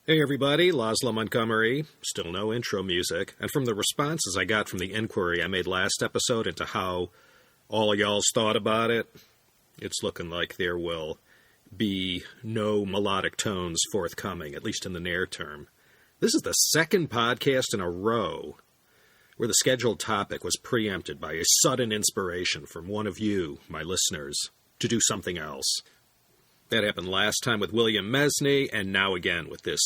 Hey everybody, Laszlo Montgomery. Still no intro music. And from the responses I got from the inquiry I made last episode into how all of y'all's thought about it, it's looking like there will be no melodic tones forthcoming, at least in the near term. This is the second podcast in a row where the scheduled topic was preempted by a sudden inspiration from one of you, my listeners, to do something else. That happened last time with William Mesny, and now again with this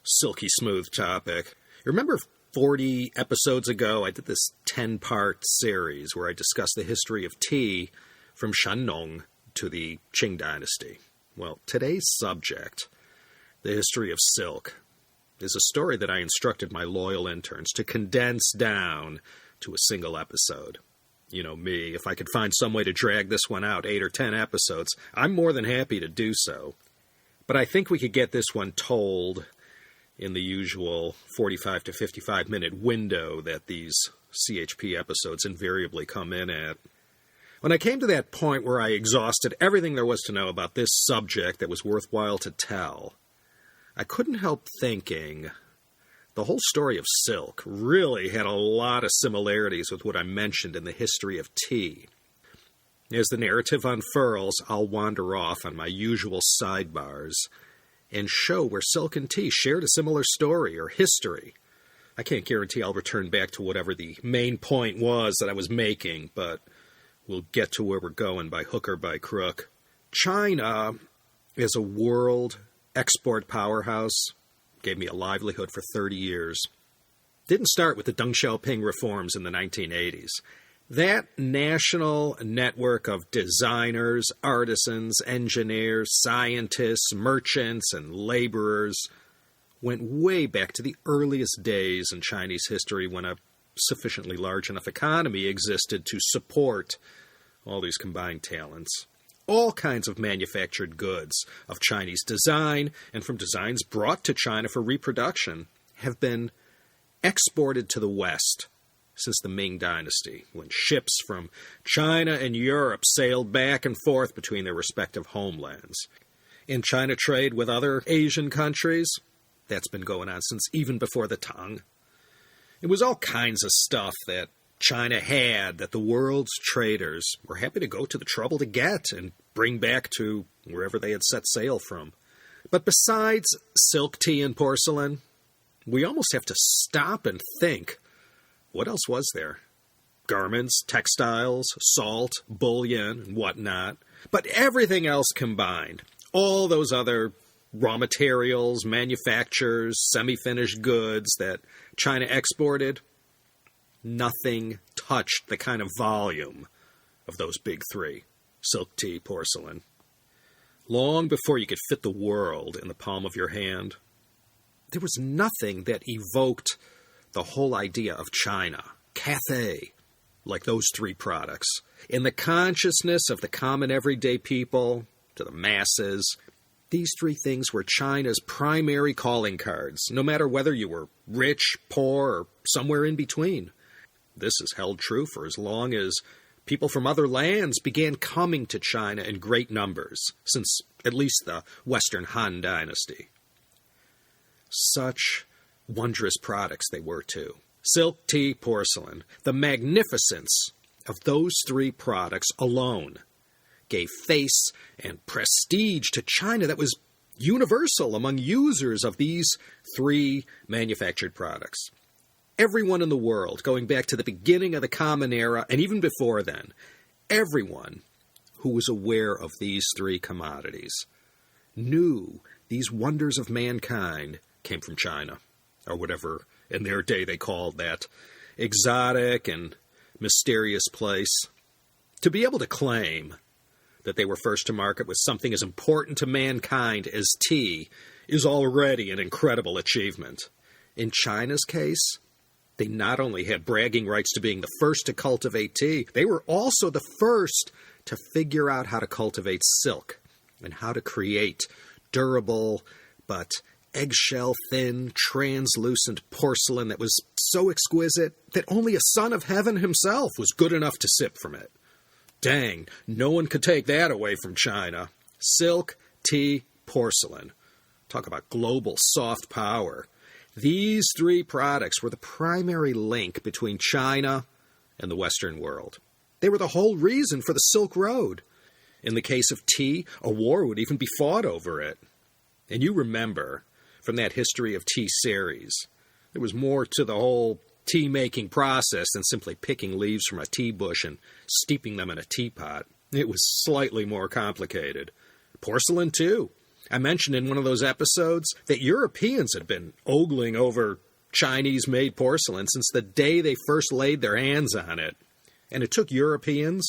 silky smooth topic. Remember 40 episodes ago, I did this 10-part series where I discussed the history of tea from Shannong to the Qing dynasty. Well, today's subject, the history of silk, is a story that I instructed my loyal interns to condense down to a single episode. You know me, if I could find some way to drag this one out 8 or 10 episodes, I'm more than happy to do so. But I think we could get this one told in the usual 45 to 55 minute window that these CHP episodes invariably come in at. When I came to that point where I exhausted everything there was to know about this subject that was worthwhile to tell, I couldn't help thinking the whole story of silk really had a lot of similarities with what I mentioned in the history of tea. As the narrative unfurls, I'll wander off on my usual sidebars and show where silk and tea shared a similar story or history. I can't guarantee I'll return back to whatever the main point was that I was making, but we'll get to where we're going by hook or by crook. China is a world export powerhouse. Gave me a livelihood for 30 years. Didn't start with the Deng Xiaoping reforms in the 1980s. That national network of designers, artisans, engineers, scientists, merchants, and laborers went way back to the earliest days in Chinese history when a sufficiently large enough economy existed to support all these combined talents. All kinds of manufactured goods of Chinese design and from designs brought to China for reproduction have been exported to the West since the Ming Dynasty, when ships from China and Europe sailed back and forth between their respective homelands. In China trade with other Asian countries, that's been going on since even before the Tang. It was all kinds of stuff that China had that the world's traders were happy to go to the trouble to get and bring back to wherever they had set sail from. But besides silk, tea, and porcelain, we almost have to stop and think, what else was there? Garments, textiles, salt, bullion, and whatnot. But everything else combined, all those other raw materials, manufactures, semi-finished goods that China exported, nothing touched the kind of volume of those big three, silk, tea, porcelain. Long before you could fit the world in the palm of your hand, there was nothing that evoked the whole idea of China, Cathay, like those three products. In the consciousness of the common everyday people, to the masses, these three things were China's primary calling cards, no matter whether you were rich, poor, or somewhere in between. This has held true for as long as people from other lands began coming to China in great numbers, since at least the Western Han Dynasty. Such wondrous products they were, too. Silk, tea, porcelain. The magnificence of those three products alone gave face and prestige to China that was universal among users of these three manufactured products. Everyone in the world, going back to the beginning of the Common Era, and even before then, everyone who was aware of these three commodities knew these wonders of mankind came from China, or whatever in their day they called that exotic and mysterious place. To be able to claim that they were first to market with something as important to mankind as tea is already an incredible achievement. In China's case, they not only had bragging rights to being the first to cultivate tea, they were also the first to figure out how to cultivate silk and how to create durable but eggshell-thin, translucent porcelain that was so exquisite that only a son of heaven himself was good enough to sip from it. Dang, no one could take that away from China. Silk, tea, porcelain. Talk about global soft power. These three products were the primary link between China and the Western world. They were the whole reason for the Silk Road. In the case of tea, a war would even be fought over it. And you remember, from that History of Tea series, there was more to the whole tea-making process than simply picking leaves from a tea bush and steeping them in a teapot. It was slightly more complicated. Porcelain, too. I mentioned in one of those episodes that Europeans had been ogling over Chinese-made porcelain since the day they first laid their hands on it. And it took Europeans,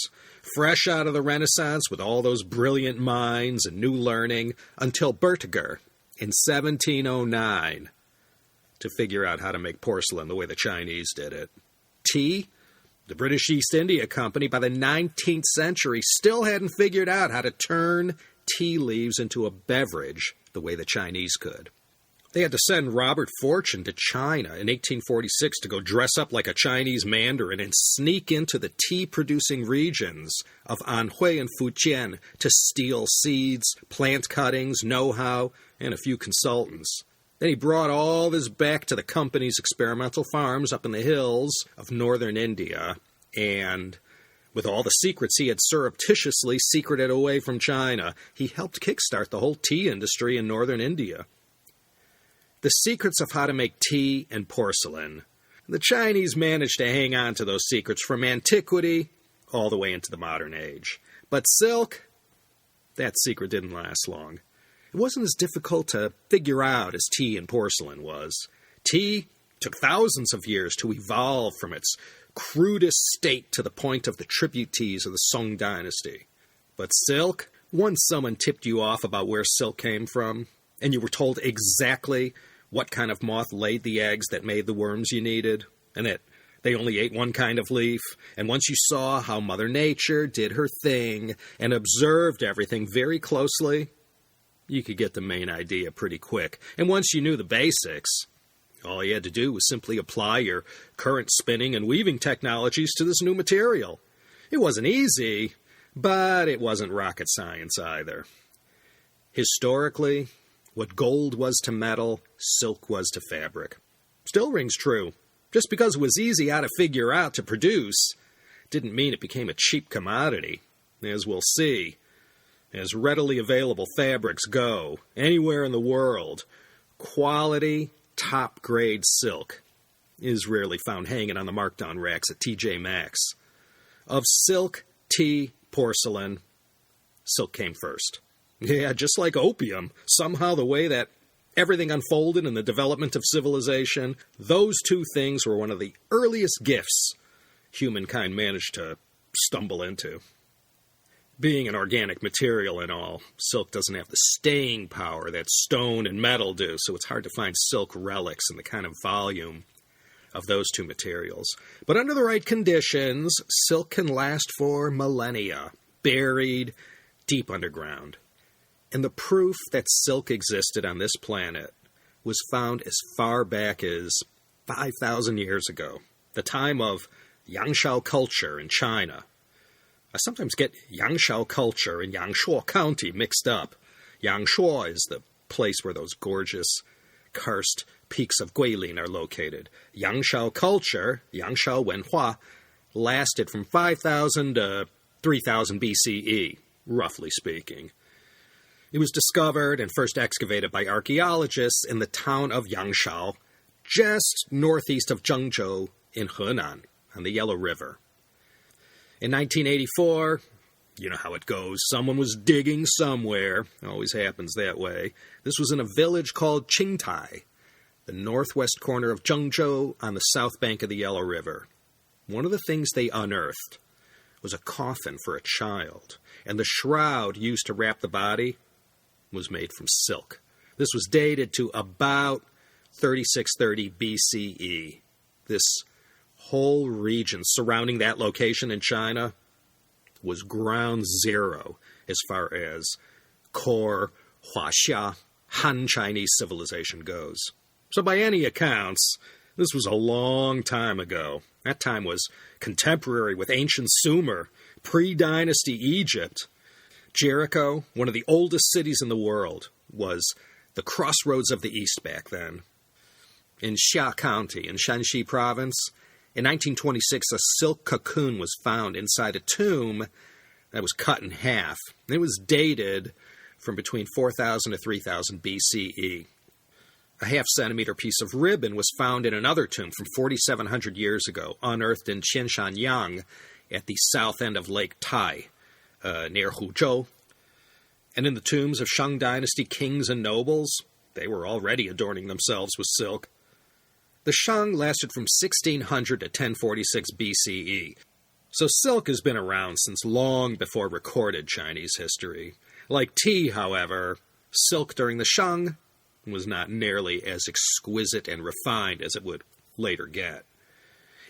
fresh out of the Renaissance with all those brilliant minds and new learning, until Bertiger in 1709 to figure out how to make porcelain the way the Chinese did it. Tea? The British East India Company, by the 19th century, still hadn't figured out how to turn tea leaves into a beverage the way the Chinese could. They had to send Robert Fortune to China in 1846 to go dress up like a Chinese mandarin and sneak into the tea-producing regions of Anhui and Fujian to steal seeds, plant cuttings, know-how, and a few consultants. Then he brought all this back to the company's experimental farms up in the hills of northern India, and with all the secrets he had surreptitiously secreted away from China, he helped kickstart the whole tea industry in northern India. The secrets of how to make tea and porcelain. The Chinese managed to hang on to those secrets from antiquity all the way into the modern age. But silk, that secret didn't last long. It wasn't as difficult to figure out as tea and porcelain was. Tea took thousands of years to evolve from its crudest state to the point of the tribute teas of the Song dynasty. But silk, once someone tipped you off about where silk came from, and you were told exactly what kind of moth laid the eggs that made the worms you needed, and that they only ate one kind of leaf, and once you saw how Mother Nature did her thing and observed everything very closely, you could get the main idea pretty quick. And once you knew the basics, all you had to do was simply apply your current spinning and weaving technologies to this new material. It wasn't easy, but it wasn't rocket science either. Historically, what gold was to metal, silk was to fabric. Still rings true. Just because it was easy how to figure out to produce didn't mean it became a cheap commodity. As we'll see, as readily available fabrics go, anywhere in the world, quality, top-grade silk is rarely found hanging on the markdown racks at TJ Maxx. Of silk, tea, porcelain, silk came first. Yeah, just like opium, somehow the way that everything unfolded in the development of civilization, those two things were one of the earliest gifts humankind managed to stumble into. Being an organic material and all, silk doesn't have the staying power that stone and metal do, so it's hard to find silk relics in the kind of volume of those two materials. But under the right conditions, silk can last for millennia, buried deep underground. And the proof that silk existed on this planet was found as far back as 5,000 years ago, the time of Yangshao culture in China. I sometimes get Yangshao culture and Yangshuo County mixed up. Yangshuo is the place where those gorgeous karst peaks of Guilin are located. Yangshao culture, Yangshao Wenhua, lasted from 5,000 to 3,000 BCE, roughly speaking. It was discovered and first excavated by archaeologists in the town of Yangshao, just northeast of Zhengzhou in Henan, on the Yellow River. In 1984, you know how it goes, someone was digging somewhere. It always happens that way. This was in a village called Qingtai, the northwest corner of Zhengzhou on the south bank of the Yellow River. One of the things they unearthed was a coffin for a child, and the shroud used to wrap the body was made from silk. This was dated to about 3630 BCE. This whole region surrounding that location in China was ground zero as far as core Huaxia Han Chinese civilization goes. So by any accounts, this was a long time ago. That time was contemporary with ancient Sumer, pre-dynasty Egypt. Jericho, one of the oldest cities in the world, was the crossroads of the East back then. In Xia County in Shanxi province, in 1926, a silk cocoon was found inside a tomb that was cut in half. It was dated from between 4000 to 3000 BCE. A half-centimeter piece of ribbon was found in another tomb from 4,700 years ago, unearthed in Qianshan at the south end of Lake Tai, near Huzhou. And in the tombs of Shang Dynasty kings and nobles, they were already adorning themselves with silk. The Shang lasted from 1600 to 1046 BCE, so silk has been around since long before recorded Chinese history. Like tea, however, silk during the Shang was not nearly as exquisite and refined as it would later get.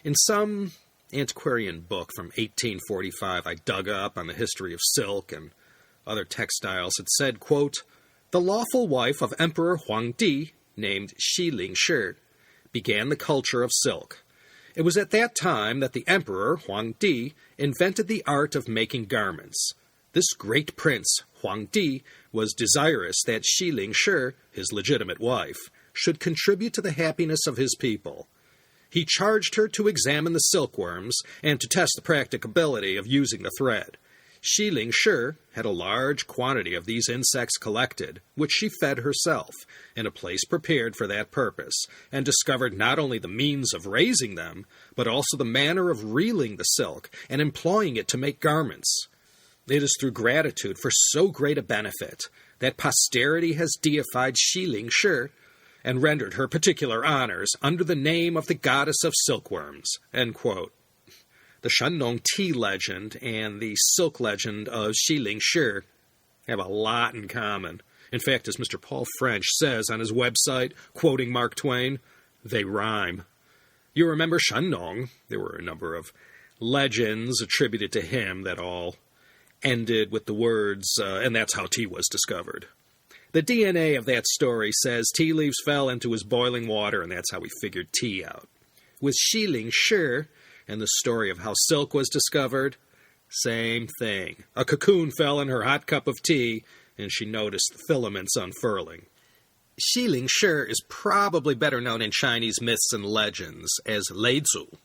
In some antiquarian book from 1845 I dug up on the history of silk and other textiles, it said, quote, "The lawful wife of Emperor Huang Di, named Shi Ling Shi, began the culture of silk. It was at that time that the Emperor Huang Di invented the art of making garments. This great prince, Huang Di, was desirous that Shi Ling Shi, his legitimate wife, should contribute to the happiness of his people. He charged her to examine the silkworms and to test the practicability of using the thread. Shi Ling Shi had a large quantity of these insects collected, which she fed herself, in a place prepared for that purpose, and discovered not only the means of raising them, but also the manner of reeling the silk and employing it to make garments. It is through gratitude for so great a benefit that posterity has deified Shi Ling Shi and rendered her particular honors under the name of the goddess of silkworms." End quote. The Shandong tea legend and the silk legend of Shi Ling Shi have a lot in common. In fact, as Mr. Paul French says on his website, quoting Mark Twain, they rhyme. You remember Shandong? There were a number of legends attributed to him that all ended with the words, and that's how tea was discovered. The DNA of that story says tea leaves fell into his boiling water, and that's how we figured tea out. With Shi Ling Shi and the story of how silk was discovered, same thing. A cocoon fell in her hot cup of tea, and she noticed the filaments unfurling. Shi Ling Shi is probably better known in Chinese myths and legends as Leizu.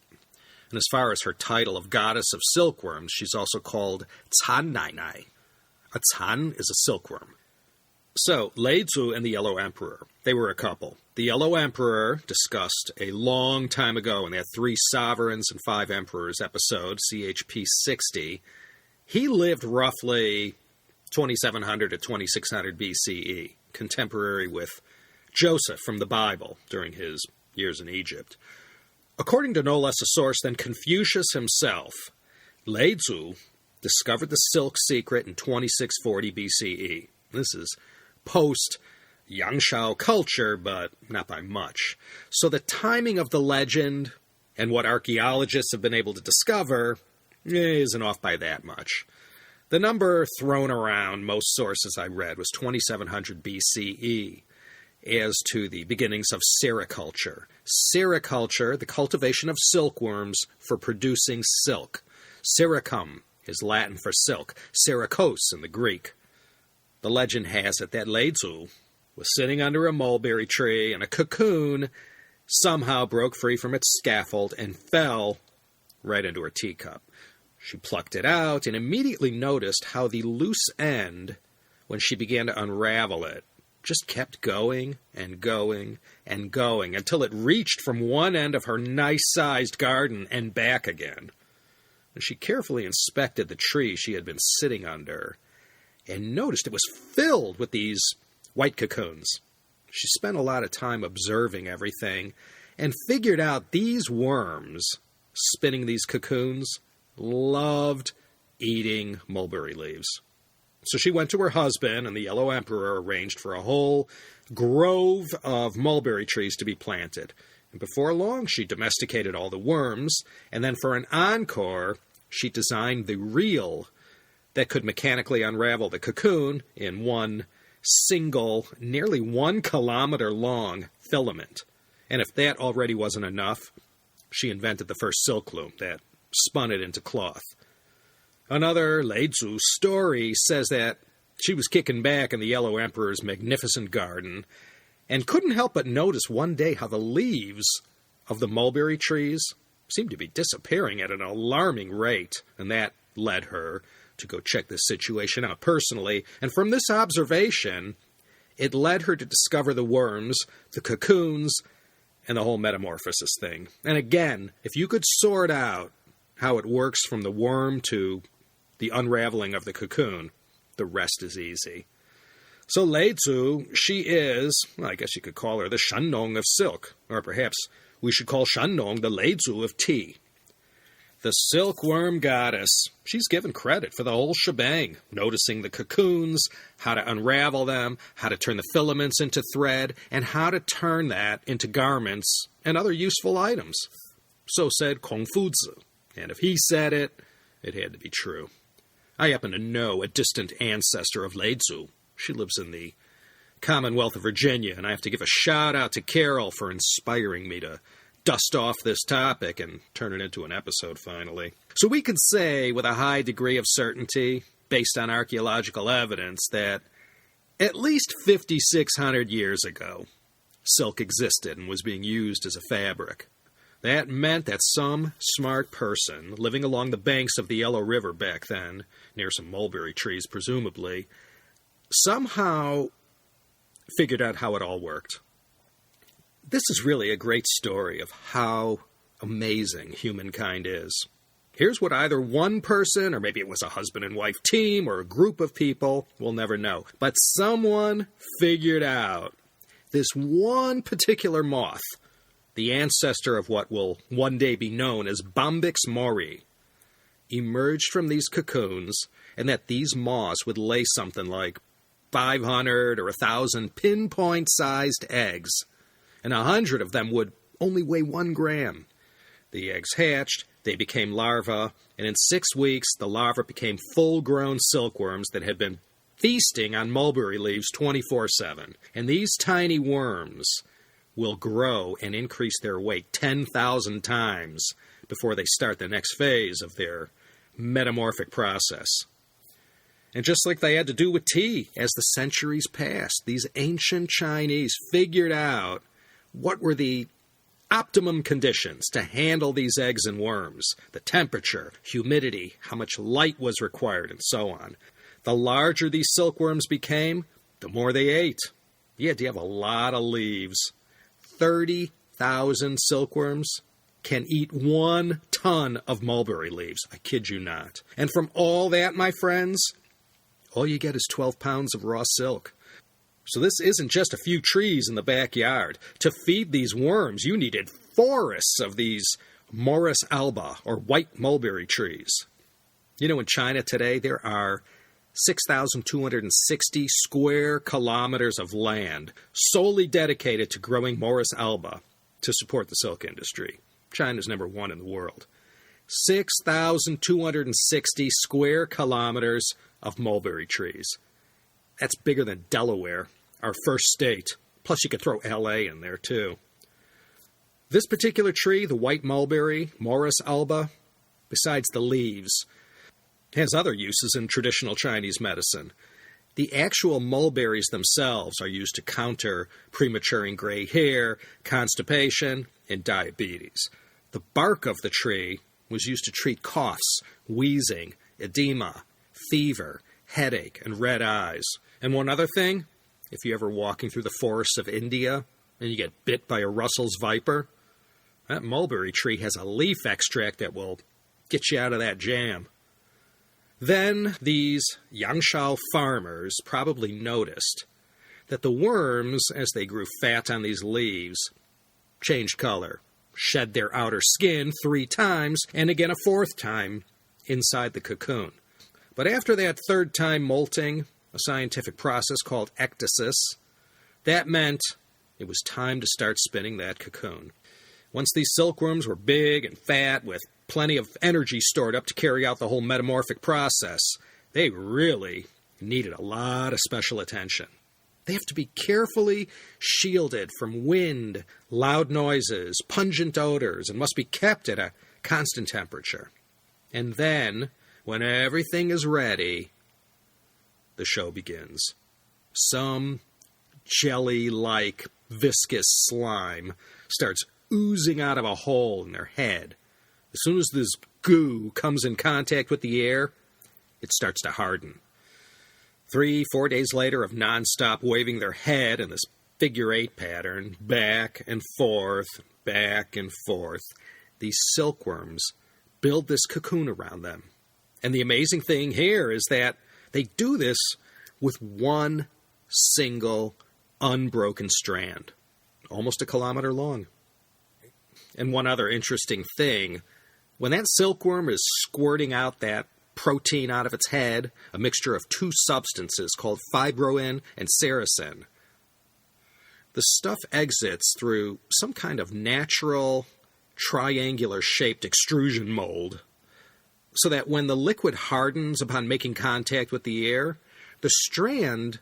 And as far as her title of goddess of silkworms, she's also called Can Nai Nai. A can is a silkworm. So, Leizu and the Yellow Emperor, they were a couple. The Yellow Emperor, discussed a long time ago in that 3 Sovereigns and 5 Emperors episode, CHP 60, he lived roughly 2700 to 2600 BCE, contemporary with Joseph from the Bible during his years in Egypt. According to no less a source than Confucius himself, Leizu discovered the silk secret in 2640 BCE. This is post-Yangshao culture, but not by much. So the timing of the legend and what archaeologists have been able to discover isn't off by that much. The number thrown around most sources I read was 2700 BCE as to the beginnings of sericulture. Sericulture, the cultivation of silkworms for producing silk. Sericum is Latin for silk, sericos in the Greek. The legend has it that Leizu was sitting under a mulberry tree and a cocoon somehow broke free from its scaffold and fell right into her teacup. She plucked it out and immediately noticed how the loose end, when she began to unravel it, just kept going and going and going until it reached from one end of her nice-sized garden and back again. And she carefully inspected the tree she had been sitting under and noticed it was filled with these white cocoons. She spent a lot of time observing everything and figured out these worms spinning these cocoons loved eating mulberry leaves. So she went to her husband, and the Yellow Emperor arranged for a whole grove of mulberry trees to be planted. And before long, she domesticated all the worms, and then for an encore, she designed the reel that could mechanically unravel the cocoon in one single, nearly 1 kilometer long filament. And if that already wasn't enough, she invented the first silk loom that spun it into cloth. Another Leizu story says that She was kicking back in the Yellow Emperor's magnificent garden and couldn't help but notice one day how the leaves of the mulberry trees seemed to be disappearing at an alarming rate, and that led her to go check this situation out personally. And from this observation, it led her to discover the worms, the cocoons, and the whole metamorphosis thing. And again, if you could sort out how it works from the worm to the unraveling of the cocoon, the rest is easy. So Leizu, she is, well, I guess you could call her the Shandong of silk, or perhaps we should call Shandong the Leizu of tea. The silkworm goddess, she's given credit for the whole shebang, noticing the cocoons, how to unravel them, how to turn the filaments into thread, and how to turn that into garments and other useful items. So said Kongfuzi, and if he said it, it had to be true. I happen to know a distant ancestor of Leizu. She lives in the Commonwealth of Virginia, and I have to give a shout-out to Carol for inspiring me to dust off this topic and turn it into an episode finally. So we could say with a high degree of certainty, based on archaeological evidence, that at least 5,600 years ago, silk existed and was being used as a fabric. That meant that some smart person living along the banks of the Yellow River back then, near some mulberry trees presumably, somehow figured out how it all worked. This is really a great story of how amazing humankind is. Here's what either one person, or maybe it was a husband and wife team, or a group of people, we'll never know, but someone figured out this one particular moth, the ancestor of what will one day be known as Bombyx mori, emerged from these cocoons, and that these moths would lay something like 500 or 1,000 pinpoint-sized eggs, and 100 of them would only weigh 1 gram. The eggs hatched, they became larvae, and in 6 weeks, the larvae became full-grown silkworms that had been feasting on mulberry leaves 24/7. And these tiny worms will grow and increase their weight 10,000 times before they start the next phase of their metamorphic process. And just like they had to do with tea, as the centuries passed, these ancient Chinese figured out what were the optimum conditions to handle these eggs and worms, the temperature, humidity, how much light was required, and so on. The larger these silkworms became, the more they ate. You had to have a lot of leaves. 30,000 silkworms can eat 1 ton of mulberry leaves. I kid you not. And from all that, my friends, all you get is 12 pounds of raw silk. So this isn't just a few trees in the backyard. To feed these worms, you needed forests of these Morus alba, or white mulberry trees. You know, in China today, there are 6,260 square kilometers of land solely dedicated to growing Morus alba to support the silk industry. China's #1 in the world. 6,260 square kilometers of mulberry trees. That's bigger than Delaware, our first state. Plus you could throw L.A. in there too. This particular tree, the white mulberry, Morus alba, besides the leaves, has other uses in traditional Chinese medicine. The actual mulberries themselves are used to counter prematuring gray hair, constipation, and diabetes. The bark of the tree was used to treat coughs, wheezing, edema, fever, headache, and red eyes. And one other thing, if you're ever walking through the forests of India and you get bit by a Russell's viper, that mulberry tree has a leaf extract that will get you out of that jam. Then these Yangshao farmers probably noticed that the worms, as they grew fat on these leaves, changed color, shed their outer skin 3 times, and again a 4th time inside the cocoon. But after that 3rd time molting, a scientific process called ecdysis, that meant it was time to start spinning that cocoon. Once these silkworms were big and fat with plenty of energy stored up to carry out the whole metamorphic process, they really needed a lot of special attention. They have to be carefully shielded from wind, loud noises, pungent odors, and must be kept at a constant temperature. And then, when everything is ready, the show begins. Some jelly-like viscous slime starts oozing out of a hole in their head. As soon as this goo comes in contact with the air, it starts to harden. 3-4 days later of nonstop waving their head in this figure-8 pattern, back and forth, these silkworms build this cocoon around them. And the amazing thing here is that they do this with one single unbroken strand, almost a kilometer long. And one other interesting thing, when that silkworm is squirting out that protein out of its head, a mixture of two substances called fibroin and sericin, the stuff exits through some kind of natural triangular-shaped extrusion mold, so that when the liquid hardens upon making contact with the air, the strand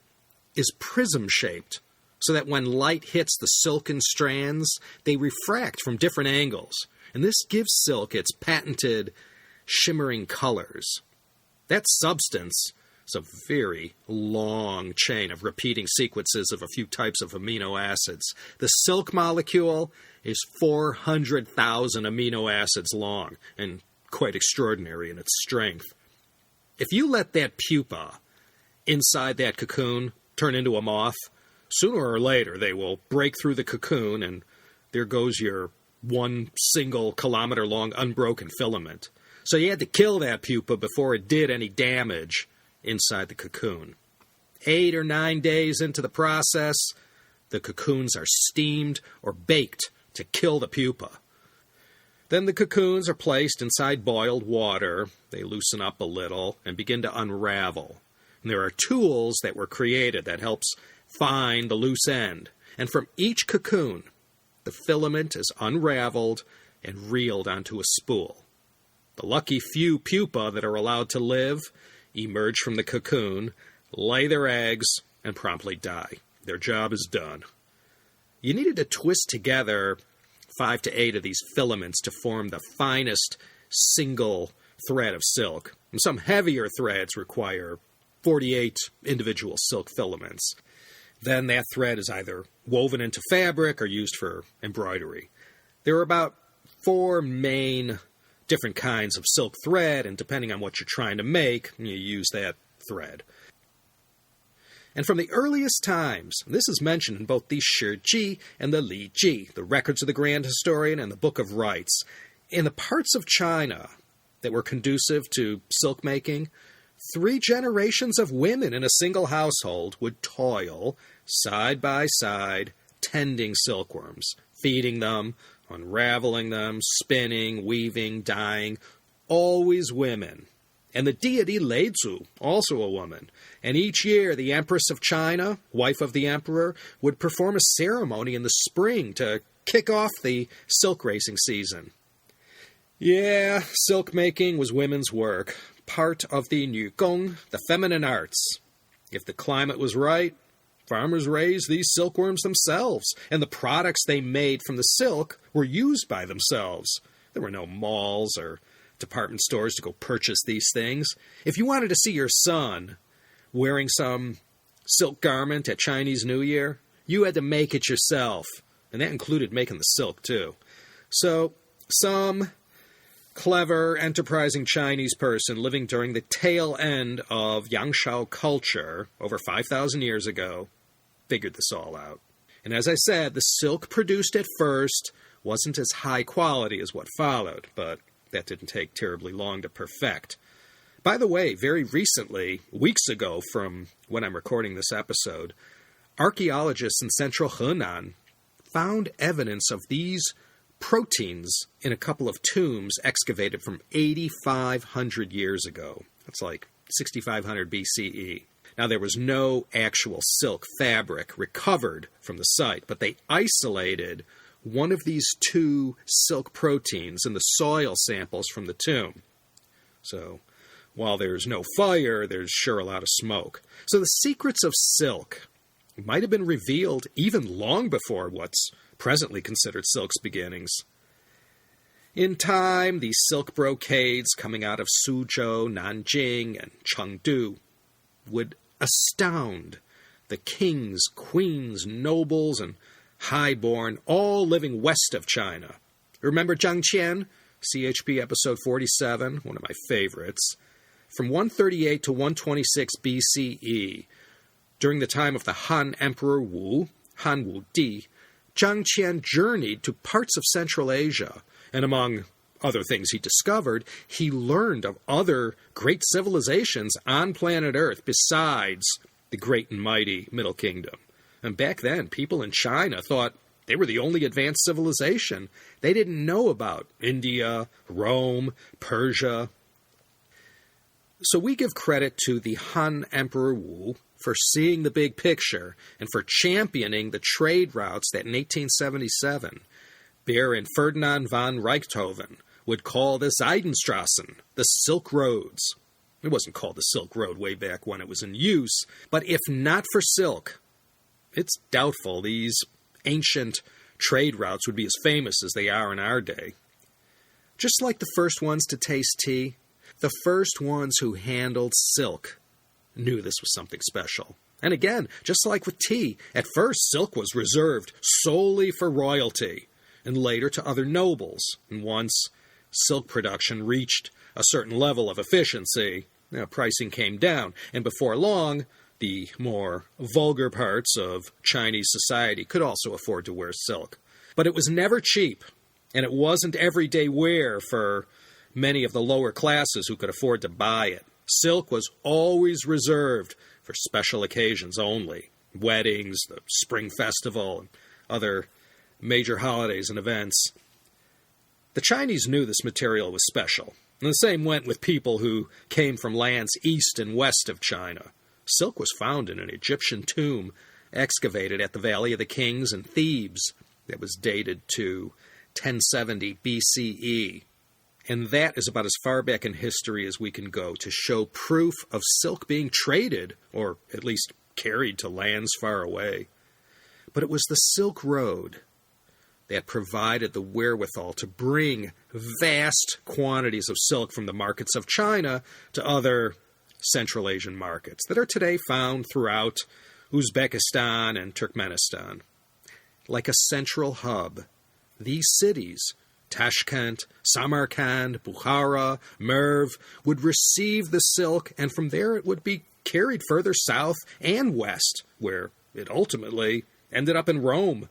is prism-shaped, so that when light hits the silken strands, they refract from different angles, and this gives silk its patented shimmering colors. That substance is a very long chain of repeating sequences of a few types of amino acids. The silk molecule is 400,000 amino acids long, and quite extraordinary in its strength. If you let that pupa inside that cocoon turn into a moth, sooner or later they will break through the cocoon, and there goes your one single kilometer long unbroken filament. So you had to kill that pupa before it did any damage inside the cocoon. 8 or 9 days into the process, the cocoons are steamed or baked to kill the pupa. Then the cocoons are placed inside boiled water. They loosen up a little and begin to unravel. And there are tools that were created that helps find the loose end. And from each cocoon, the filament is unraveled and reeled onto a spool. The lucky few pupa that are allowed to live emerge from the cocoon, lay their eggs, and promptly die. Their job is done. You needed to twist together 5 to 8 of these filaments to form the finest single thread of silk. And some heavier threads require 48 individual silk filaments. Then that thread is either woven into fabric or used for embroidery. There are about 4 main different kinds of silk thread, and depending on what you're trying to make, you use that thread. And from the earliest times, this is mentioned in both the Shiji and the Liji, the records of the Grand Historian and the Book of Rites, in the parts of China that were conducive to silk making, 3 generations of women in a single household would toil side by side, tending silkworms, feeding them, unraveling them, spinning, weaving, dyeing, always women. And the deity Leizu, also a woman. And each year the Empress of China, wife of the emperor, would perform a ceremony in the spring to kick off the silk racing season. Yeah, silk making was women's work, part of the Nugong, the feminine arts. If the climate was right, farmers raised these silkworms themselves, and the products they made from the silk were used by themselves. There were no malls or department stores to go purchase these things. If you wanted to see your son wearing some silk garment at Chinese New Year, you had to make it yourself, and that included making the silk too. So some clever, enterprising Chinese person living during the tail end of Yangshao culture over 5,000 years ago figured this all out. And as I said, the silk produced at first wasn't as high quality as what followed, but that didn't take terribly long to perfect. By the way, very recently, weeks ago from when I'm recording this episode, archaeologists in central Henan found evidence of these proteins in a couple of tombs excavated from 8,500 years ago. That's like 6,500 BCE. Now, there was no actual silk fabric recovered from the site, but they isolated one of these 2 silk proteins in the soil samples from the tomb. So, while there's no fire, there's sure a lot of smoke. So the secrets of silk might have been revealed even long before what's presently considered silk's beginnings. In time, these silk brocades coming out of Suzhou, Nanjing, and Chengdu would astound the kings, queens, nobles, and highborn, all living west of China. Remember Zhang Qian? CHP episode 47, one of my favorites. From 138 to 126 BCE, during the time of the Han Emperor Wu, Han Wu Di, Zhang Qian journeyed to parts of Central Asia, and among other things he discovered, he learned of other great civilizations on planet Earth besides the great and mighty Middle Kingdom. And back then, people in China thought they were the only advanced civilization. They didn't know about India, Rome, Persia. So we give credit to the Han Emperor Wu for seeing the big picture and for championing the trade routes that in 1877, Baron Ferdinand von Richthofen would call the Seidenstraßen, the Silk Roads. It wasn't called the Silk Road way back when it was in use, but if not for silk, it's doubtful these ancient trade routes would be as famous as they are in our day. Just like the first ones to taste tea, the first ones who handled silk knew this was something special. And again, just like with tea, at first silk was reserved solely for royalty, and later to other nobles. And once silk production reached a certain level of efficiency, pricing came down, and before long, the more vulgar parts of Chinese society could also afford to wear silk. But it was never cheap, and it wasn't everyday wear for many of the lower classes who could afford to buy it. Silk was always reserved for special occasions only. Weddings, the Spring Festival, and other major holidays and events. The Chinese knew this material was special, and the same went with people who came from lands east and west of China. Silk was found in an Egyptian tomb excavated at the Valley of the Kings in Thebes that was dated to 1070 BCE. And that is about as far back in history as we can go to show proof of silk being traded, or at least carried to lands far away. But it was the Silk Road that provided the wherewithal to bring vast quantities of silk from the markets of China to other Central Asian markets that are today found throughout Uzbekistan and Turkmenistan. Like a central hub, these cities, Tashkent, Samarkand, Bukhara, Merv, would receive the silk, and from there it would be carried further south and west, where it ultimately ended up in Rome.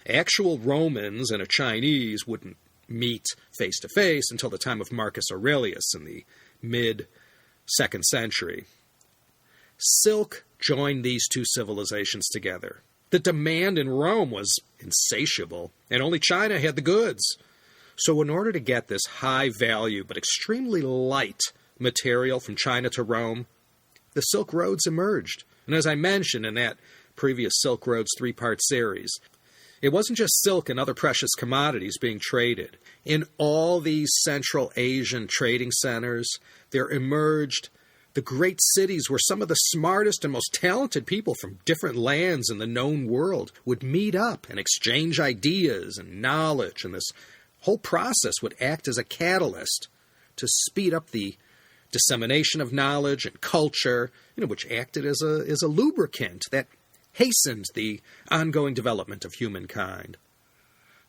Actual Romans and a Chinese wouldn't meet face-to-face until the time of Marcus Aurelius in the mid-2nd century. Silk joined these two civilizations together. The demand in Rome was insatiable, and only China had the goods. So in order to get this high-value but extremely light material from China to Rome, the Silk Roads emerged. And as I mentioned in that previous Silk Roads 3-part series, it wasn't just silk and other precious commodities being traded. In all these Central Asian trading centers, there emerged the great cities where some of the smartest and most talented people from different lands in the known world would meet up and exchange ideas and knowledge, and this whole process would act as a catalyst to speed up the dissemination of knowledge and culture, which acted as a lubricant that hastened the ongoing development of humankind.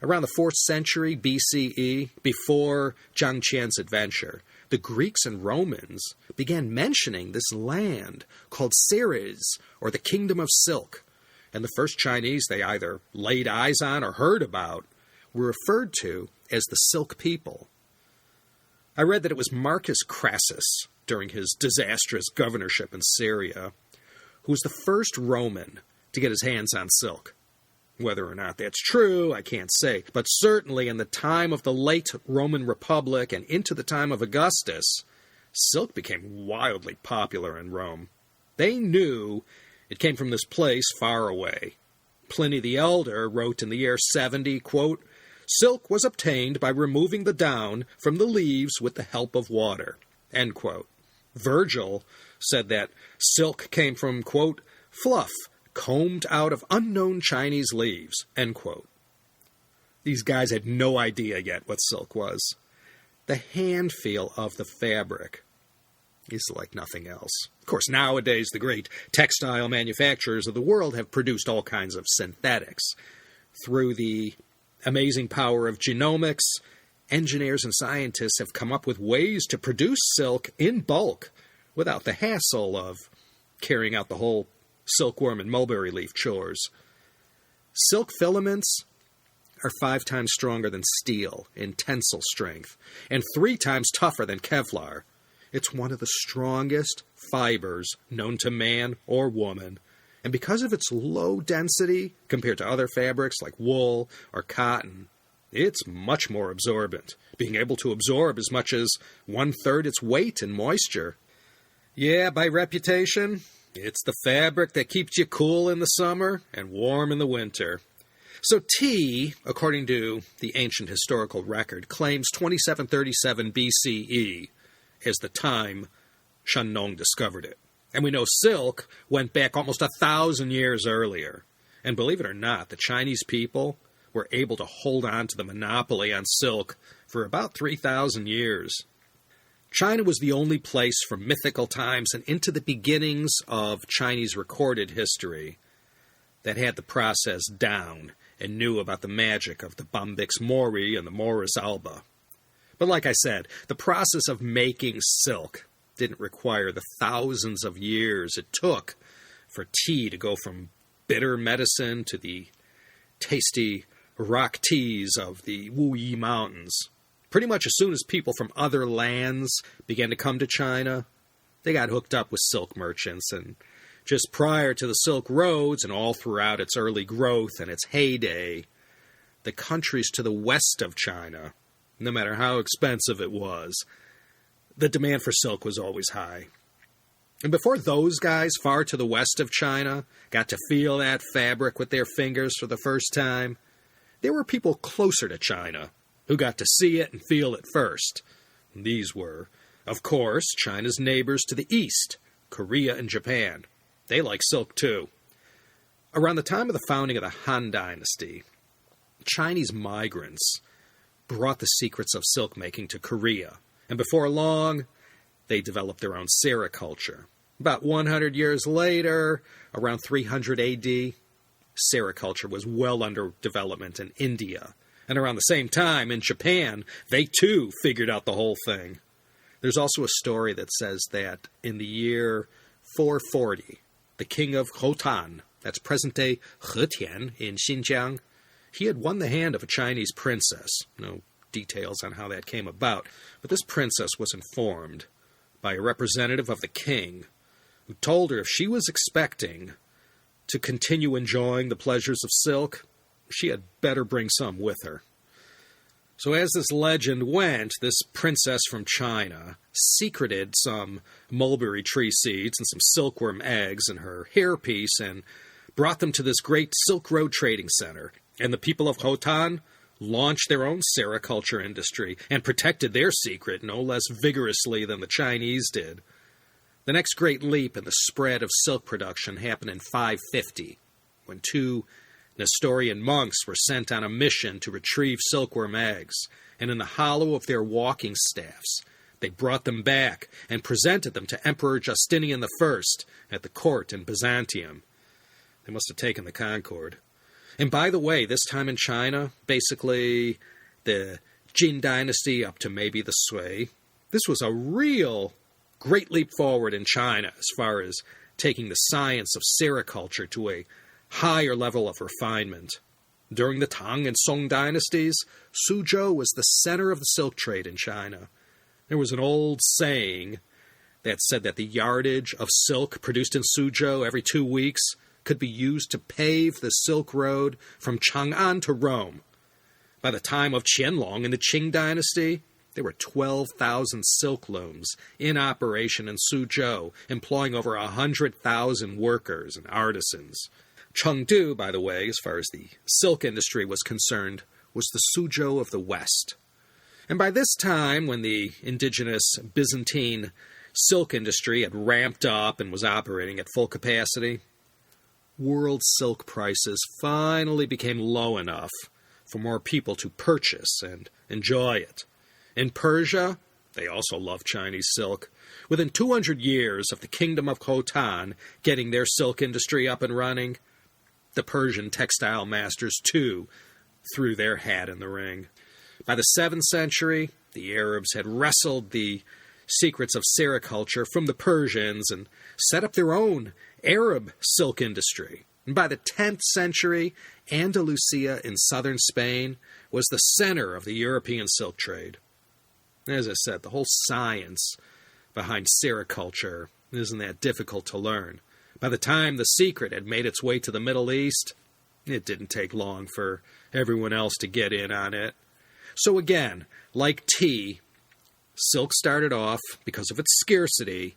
Around the 4th century BCE, before Zhang Qian's adventure, the Greeks and Romans began mentioning this land called Ceres, or the Kingdom of Silk, and the first Chinese they either laid eyes on or heard about were referred to as the Silk People. I read that it was Marcus Crassus, during his disastrous governorship in Syria, who was the first Roman to get his hands on silk. Whether or not that's true, I can't say, but certainly in the time of the late Roman Republic and into the time of Augustus, silk became wildly popular in Rome. They knew it came from this place far away. Pliny the Elder wrote in the year 70, quote, "Silk was obtained by removing the down from the leaves with the help of water," end quote. Virgil said that silk came from, quote, "fluff combed out of unknown Chinese leaves," end quote. These guys had no idea yet what silk was. The hand feel of the fabric, is like nothing else. Of course, nowadays, the great textile manufacturers of the world have produced all kinds of synthetics. Through the amazing power of genomics, engineers and scientists have come up with ways to produce silk in bulk without the hassle of carrying out the whole silkworm and mulberry leaf chores. Silk filaments are 5 times stronger than steel in tensile strength and 3 times tougher than Kevlar. It's one of the strongest fibers known to man or woman, and because of its low density compared to other fabrics like wool or cotton, it's much more absorbent, being able to absorb as much as 1/3 its weight in moisture. Yeah, by reputation, it's the fabric that keeps you cool in the summer and warm in the winter. So tea, according to the ancient historical record, claims 2737 BCE as the time Shandong discovered it. And we know silk went back almost 1,000 years earlier. And believe it or not, the Chinese people were able to hold on to the monopoly on silk for about 3,000 years. China was the only place from mythical times and into the beginnings of Chinese recorded history that had the process down and knew about the magic of the Bombyx Mori and the Morus Alba. But like I said, the process of making silk didn't require the thousands of years it took for tea to go from bitter medicine to the tasty rock teas of the Wuyi Mountains. Pretty much as soon as people from other lands began to come to China, they got hooked up with silk merchants, and just prior to the Silk Roads and all throughout its early growth and its heyday, the countries to the west of China, no matter how expensive it was, the demand for silk was always high. And before those guys far to the west of China got to feel that fabric with their fingers for the first time, there were people closer to China who got to see it and feel it first. And these were, of course, China's neighbors to the east, Korea and Japan. They like silk too. Around the time of the founding of the Han Dynasty, Chinese migrants brought the secrets of silk making to Korea. And before long, they developed their own sericulture. About 100 years later, around 300 AD, sericulture was well under development in India. And around the same time, in Japan, they too figured out the whole thing. There's also a story that says that in the year 440, the king of Khotan, that's present-day Hetian in Xinjiang, he had won the hand of a Chinese princess. No details on how that came about, but this princess was informed by a representative of the king who told her if she was expecting to continue enjoying the pleasures of silk, she had better bring some with her. So as this legend went, this princess from China secreted some mulberry tree seeds and some silkworm eggs in her hairpiece and brought them to this great Silk Road trading center. And the people of Khotan launched their own sericulture industry and protected their secret no less vigorously than the Chinese did. The next great leap in the spread of silk production happened in 550, when 2 Nestorian monks were sent on a mission to retrieve silkworm eggs, and in the hollow of their walking staffs, they brought them back and presented them to Emperor Justinian I at the court in Byzantium. They must have taken the Concord. And by the way, this time in China, basically the Jin dynasty up to maybe the Sui, this was a real great leap forward in China as far as taking the science of sericulture to a higher level of refinement. During the Tang and Song dynasties, Suzhou was the center of the silk trade in China. There was an old saying that said that the yardage of silk produced in Suzhou every 2 weeks could be used to pave the Silk Road from Chang'an to Rome. By the time of Qianlong in the Qing dynasty, there were 12,000 silk looms in operation in Suzhou, employing over 100,000 workers and artisans. Chengdu, by the way, as far as the silk industry was concerned, was the Suzhou of the West. And by this time, when the indigenous Byzantine silk industry had ramped up and was operating at full capacity, world silk prices finally became low enough for more people to purchase and enjoy it. In Persia, They also loved Chinese silk. Within 200 years of the Kingdom of Khotan getting their silk industry up and running, the Persian textile masters, too, threw their hat in the ring. By the 7th century, the Arabs had wrestled the secrets of sericulture from the Persians and set up their own Arab silk industry. And by the 10th century, Andalusia in southern Spain was the center of the European silk trade. As I said, the whole science behind sericulture isn't that difficult to learn. By the time the secret had made its way to the Middle East, it didn't take long for everyone else to get in on it. So again, like tea, silk started off, because of its scarcity,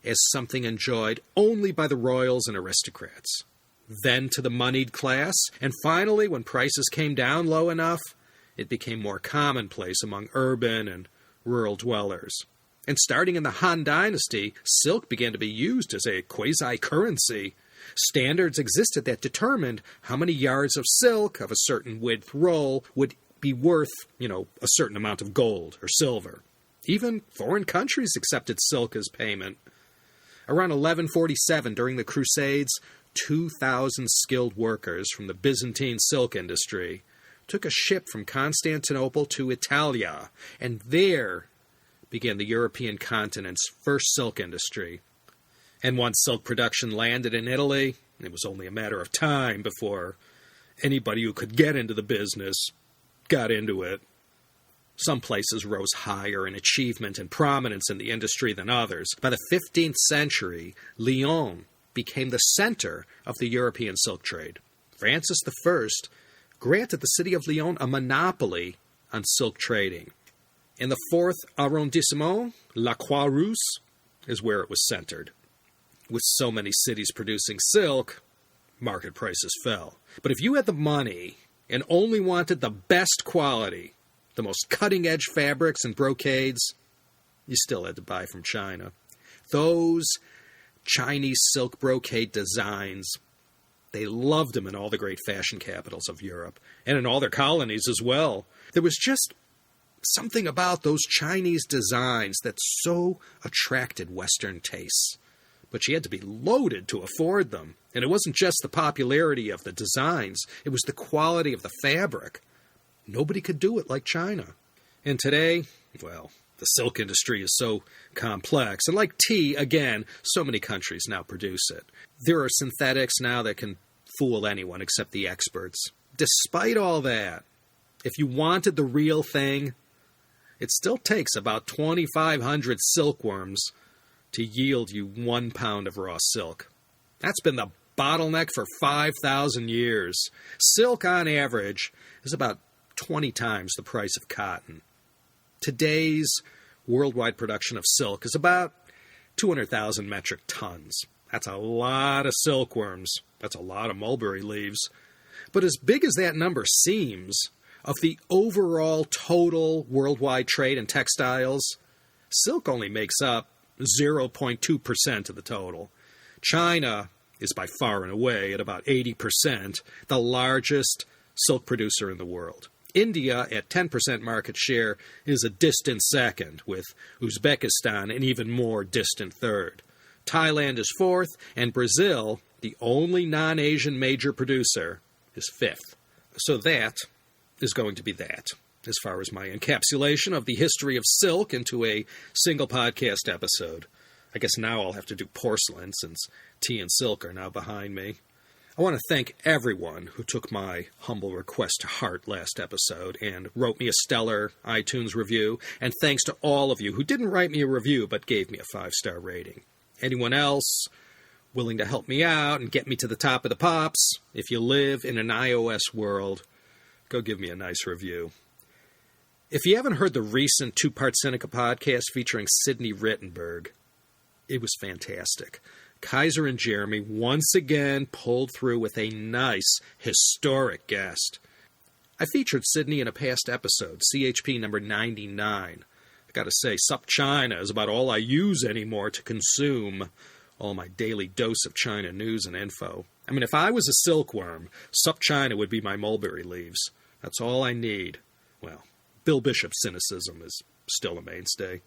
as something enjoyed only by the royals and aristocrats. Then to the moneyed class, and finally, when prices came down low enough, it became more commonplace among urban and rural dwellers. And starting in the Han Dynasty, silk began to be used as a quasi-currency. Standards existed that determined how many yards of silk of a certain width roll would be worth, a certain amount of gold or silver. Even foreign countries accepted silk as payment. Around 1147, during the Crusades, 2,000 skilled workers from the Byzantine silk industry took a ship from Constantinople to Italia, and there began the European continent's first silk industry. And once silk production landed in Italy, it was only a matter of time before anybody who could get into the business got into it. Some places rose higher in achievement and prominence in the industry than others. By the 15th century, Lyon became the center of the European silk trade. Francis I granted the city of Lyon a monopoly on silk trading. In the 4th arrondissement, La Croix-Rousse is where it was centered. With so many cities producing silk, market prices fell. But if you had the money and only wanted the best quality, the most cutting-edge fabrics and brocades, you still had to buy from China. Those Chinese silk brocade designs, they loved them in all the great fashion capitals of Europe, and in all their colonies as well. There was just something about those Chinese designs that so attracted Western tastes. But you had to be loaded to afford them. And it wasn't just the popularity of the designs, it was the quality of the fabric. Nobody could do it like China. And today, well, the silk industry is so complex. And like tea, again, so many countries now produce it. There are synthetics now that can fool anyone except the experts. Despite all that, if you wanted the real thing, it still takes about 2,500 silkworms to yield you 1 pound of raw silk. That's been the bottleneck for 5,000 years. Silk, on average, is about 20 times the price of cotton. Today's worldwide production of silk is about 200,000 metric tons. That's a lot of silkworms. That's a lot of mulberry leaves. But as big as that number seems, of the overall total worldwide trade in textiles, silk only makes up 0.2% of the total. China is by far and away, at about 80%, the largest silk producer in the world. India, at 10% market share, is a distant second, with Uzbekistan an even more distant third. Thailand is fourth, and Brazil, the only non-Asian major producer, is fifth. So that is going to be that, as far as my encapsulation of the history of silk into a single podcast episode. I guess now I'll have to do porcelain, since tea and silk are now behind me. I want to thank everyone who took my humble request to heart last episode and wrote me a stellar iTunes review, and thanks to all of you who didn't write me a review but gave me a 5-star rating. Anyone else willing to help me out and get me to the top of the pops, if you live in an iOS world, go give me a nice review. If you haven't heard the recent 2-part Seneca podcast featuring Sidney Rittenberg, it was fantastic. Kaiser and Jeremy once again pulled through with a nice, historic guest. I featured Sidney in a past episode, CHP number 99. I gotta say, Sup China is about all I use anymore to consume all my daily dose of China news and info. I mean, if I was a silkworm, Sup China would be my mulberry leaves. That's all I need. Well, Bill Bishop's cynicism is still a mainstay.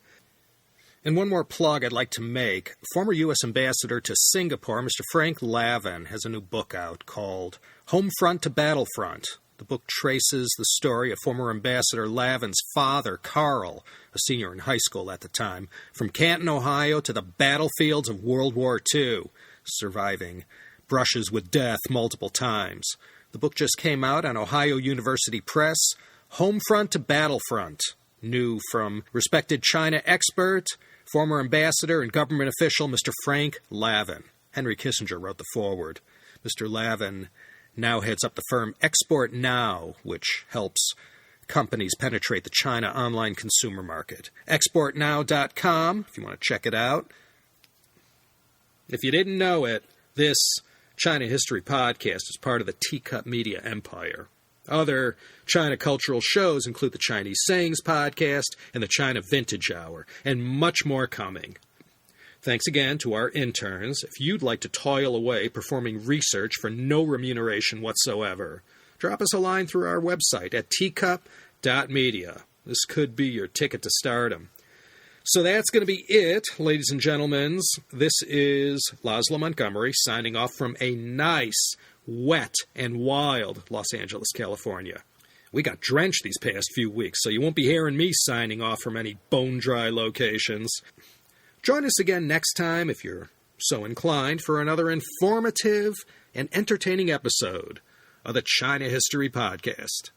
And one more plug I'd like to make. Former U.S. Ambassador to Singapore, Mr. Frank Lavin, has a new book out called Homefront to Battlefront. The book traces the story of former Ambassador Lavin's father, Carl, a senior in high school at the time, from Canton, Ohio to the battlefields of World War II, surviving brushes with death multiple times. The book just came out on Ohio University Press, Homefront to Battlefront, new from respected China expert, former ambassador and government official Mr. Frank Lavin. Henry Kissinger wrote the foreword. Mr. Lavin now heads up the firm Export Now, which helps companies penetrate the China online consumer market. ExportNow.com, if you want to check it out. If you didn't know it, this China History podcast is part of the Teacup Media empire. Other China cultural shows include the Chinese Sayings podcast and the China Vintage Hour, and much more coming. Thanks again to our interns. If you'd like to toil away performing research for no remuneration whatsoever, drop us a line through our website at teacup.media. This could be your ticket to stardom. So that's going to be it, ladies and gentlemen. This is Laszlo Montgomery signing off from a nice, wet, and wild Los Angeles, California. We got drenched these past few weeks, so you won't be hearing me signing off from any bone-dry locations. Join us again next time, if you're so inclined, for another informative and entertaining episode of the China History Podcast.